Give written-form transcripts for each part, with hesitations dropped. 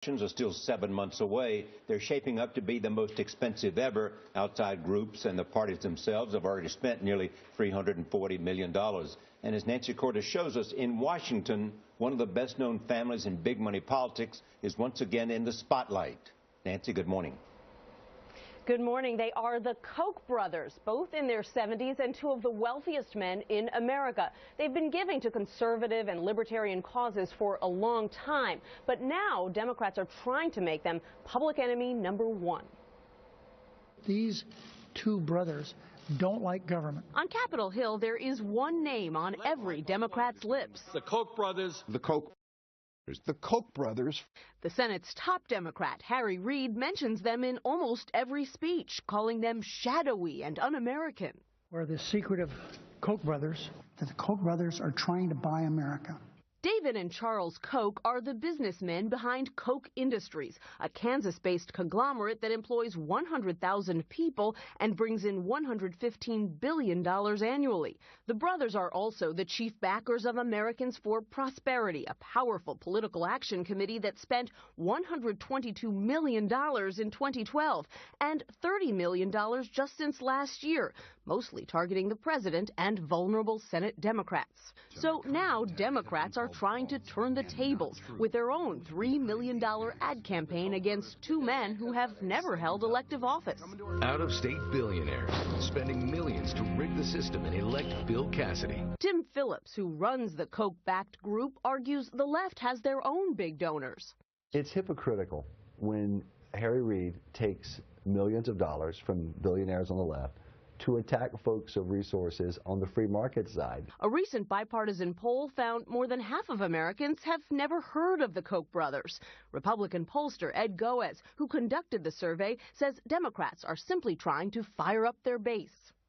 Elections are still 7 months away. They're shaping up to be the most expensive ever. Outside groups and the parties themselves have already spent nearly $340 million. And as Nancy Cordes shows us, in Washington, one of the best-known families in big money politics is once again in the spotlight. Nancy, good morning. Good morning. They are the Koch brothers, both in their 70s and two of the wealthiest men in America. They've been giving to conservative and libertarian causes for a long time, but now Democrats are trying to make them public enemy number one. These two brothers don't like government. On Capitol Hill, there is one name on every Democrat's lips. The Koch brothers. The Koch brothers. The Senate's top Democrat, Harry Reid, mentions them in almost every speech, calling them shadowy and un-American. We're the secretive Koch brothers, that the Koch brothers are trying to buy America. David and Charles Koch are the businessmen behind Koch Industries, a Kansas-based conglomerate that employs 100,000 people and brings in $115 billion annually. The brothers are also the chief backers of Americans for Prosperity, a powerful political action committee that spent $122 million in 2012 and $30 million just since last year, mostly targeting the president and vulnerable Senate Democrats. So now Democrats are trying to turn the tables with their own $3 million ad campaign against two men who have never held elective office. Out-of-state billionaires spending millions to rig the system and elect Bill Cassidy. Tim Phillips, who runs the Koch-backed group, argues the left has their own big donors. It's hypocritical when Harry Reid takes millions of dollars from billionaires on the left to attack folks of resources on the free market side. A recent bipartisan poll found more than half of Americans have never heard of the Koch brothers. Republican pollster Ed Goes, who conducted the survey, says Democrats are simply trying to fire up their base.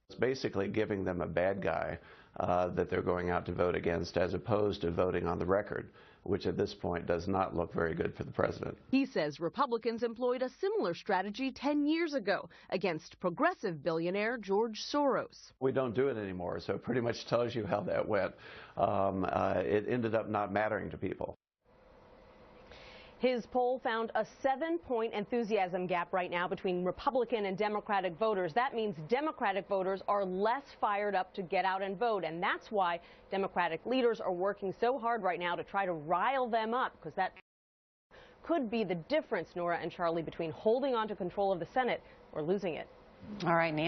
It's basically giving them a bad guy that they're going out to vote against, as opposed to voting on the record, which at this point does not look very good for the president. He says Republicans employed a similar strategy 10 years ago against progressive billionaire George Soros. We don't do it anymore, so it pretty much tells you how that went. It ended up not mattering to people. His poll found a 7-point enthusiasm gap right now between Republican and Democratic voters. That means Democratic voters are less fired up to get out and vote, and that's why Democratic leaders are working so hard right now to try to rile them up, because that could be the difference, Nora and Charlie, between holding on to control of the Senate or losing it. All right, Nancy.